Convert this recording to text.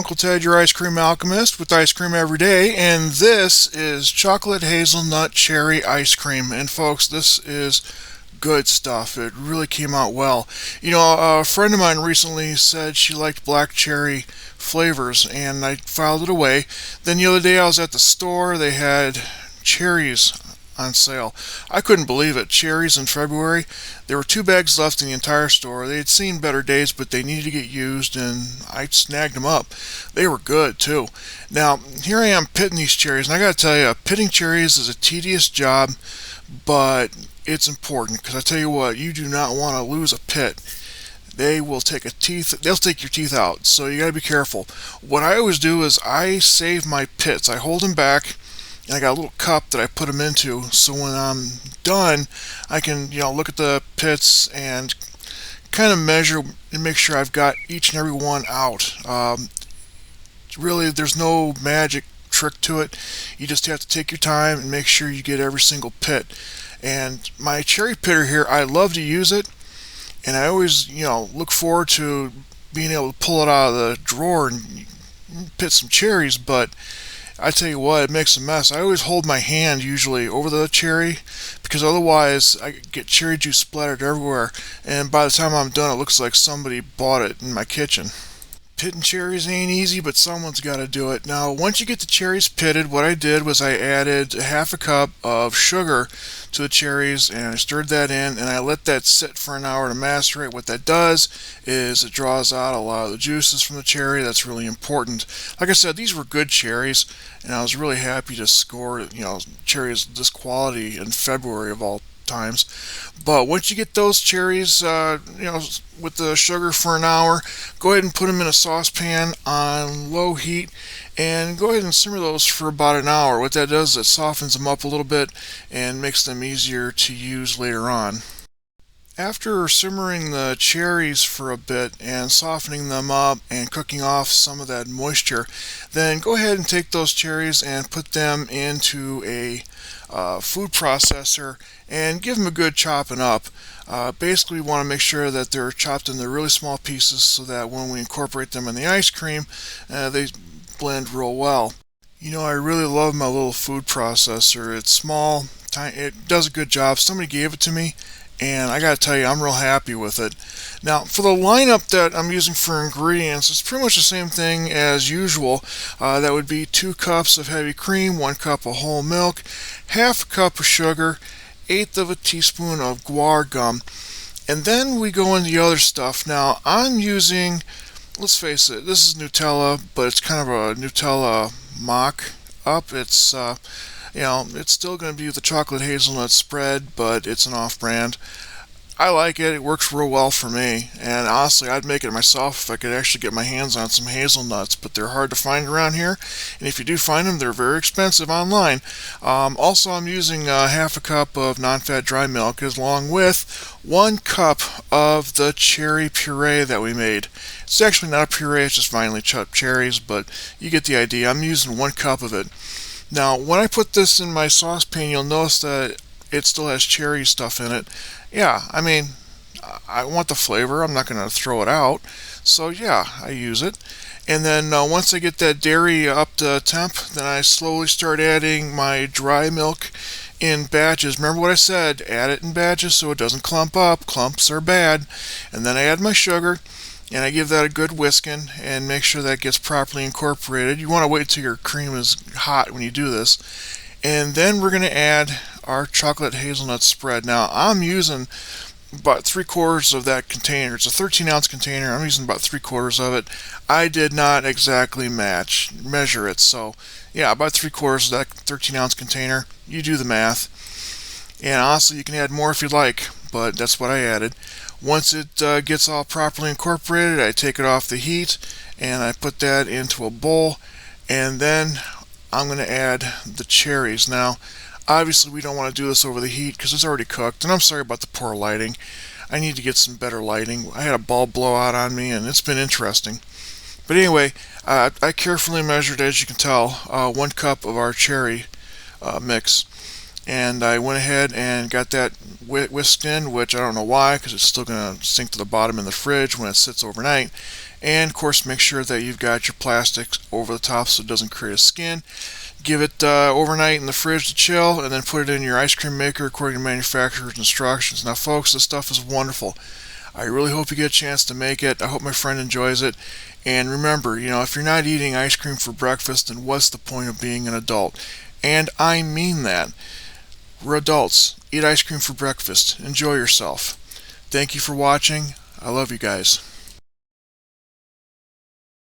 Uncle Ted, your ice cream alchemist, with ice cream every day, and this is chocolate hazelnut cherry ice cream. And folks, this is good stuff. It really came out well. A friend of mine recently said she liked black cherry flavors, and I filed it away. Then the other day I was at the store, they had cherries on sale. I couldn't believe it. Cherries in February. There were 2 bags left in the entire store. They had seen better days, but they needed to get used, and I snagged them up. They were good, too. Now, here I am pitting these cherries, and I gotta tell you, pitting cherries is a tedious job, but it's important, because I tell you what, you do not want to lose a pit. They'll take your teeth out, so you gotta be careful. What I always do is I save my pits. I hold them back, and I got a little cup that I put them into, so when I'm done, I can, look at the pits and kind of measure and make sure I've got each and every one out. Really, there's no magic trick to it. You just have to take your time and make sure you get every single pit. And my cherry pitter here, I love to use it, and I always, look forward to being able to pull it out of the drawer and pit some cherries, but I tell you what, it makes a mess. I always hold my hand usually over the cherry, because otherwise I get cherry juice splattered everywhere, and by the time I'm done it looks like somebody bought it in my kitchen. Pitting cherries ain't easy, but someone's got to do it. Now, once you get the cherries pitted, what I did was I added a half a cup of sugar to the cherries, and I stirred that in, and I let that sit for an hour to macerate. What that does is it draws out a lot of the juices from the cherry. That's really important. Like I said, these were good cherries, and I was really happy to score, cherries this quality in February of all times. But once you get those cherries, with the sugar for an hour, go ahead and put them in a saucepan on low heat, and go ahead and simmer those for about an hour. What that does is it softens them up a little bit and makes them easier to use later on. After simmering the cherries for a bit and softening them up and cooking off some of that moisture, then go ahead and take those cherries and put them into a food processor and give them a good chopping up. Basically, we want to make sure that they're chopped into really small pieces so that when we incorporate them in the ice cream, they blend real well. I really love my little food processor. It's small, tiny, it does a good job. Somebody gave it to me, and I gotta tell you, I'm real happy with it. Now, for the lineup that I'm using for ingredients, it's pretty much the same thing as usual. That would be 2 cups of heavy cream, 1 cup of whole milk, half a cup of sugar, 1/8 of a teaspoon of guar gum, and then we go into the other stuff. Now, I'm using, let's face it, this is Nutella, but it's kind of a Nutella mock-up. It's still going to be the chocolate hazelnut spread, but it's an off-brand. I like it. It works real well for me. And honestly, I'd make it myself if I could actually get my hands on some hazelnuts, but they're hard to find around here. And if you do find them, they're very expensive online. Also, I'm using half a cup of non-fat dry milk along with 1 cup of the cherry puree that we made. It's actually not a puree, it's just finely chopped cherries, but you get the idea. I'm using 1 cup of it. Now, when I put this in my saucepan, you'll notice that it still has cherry stuff in it. Yeah, I want the flavor. I'm not going to throw it out. So yeah, I use it. And then once I get that dairy up to temp, then I slowly start adding my dry milk in batches. Remember what I said, add it in batches so it doesn't clump up. Clumps are bad. And then I add my sugar, and I give that a good whisking and make sure that gets properly incorporated. You want to wait till your cream is hot when you do this. And then we're going to add our chocolate hazelnut spread. Now, I'm using about 3/4 of that container. It's a 13-ounce container. I'm using about 3/4 of it. I did not exactly measure it. So, yeah, about 3/4 of that 13-ounce container. You do the math. And honestly, you can add more if you'd like, but that's what I added. Once it gets all properly incorporated, I take it off the heat and I put that into a bowl, and then I'm going to add the cherries. Now, obviously we don't want to do this over the heat because it's already cooked, and I'm sorry about the poor lighting. I need to get some better lighting. I had a bulb blow out on me, and it's been interesting. But anyway, I carefully measured, as you can tell, 1 cup of our cherry mix. And I went ahead and got that whisked in, which I don't know why, because it's still going to sink to the bottom in the fridge when it sits overnight. And of course, make sure that you've got your plastic over the top so it doesn't create a skin. Give it overnight in the fridge to chill, and then put it in your ice cream maker according to manufacturer's instructions. Now folks, this stuff is wonderful. I really hope you get a chance to make it. I hope my friend enjoys it. And remember, if you're not eating ice cream for breakfast, then what's the point of being an adult? And I mean that. We're adults. Eat ice cream for breakfast. Enjoy yourself. Thank you for watching. I love you guys.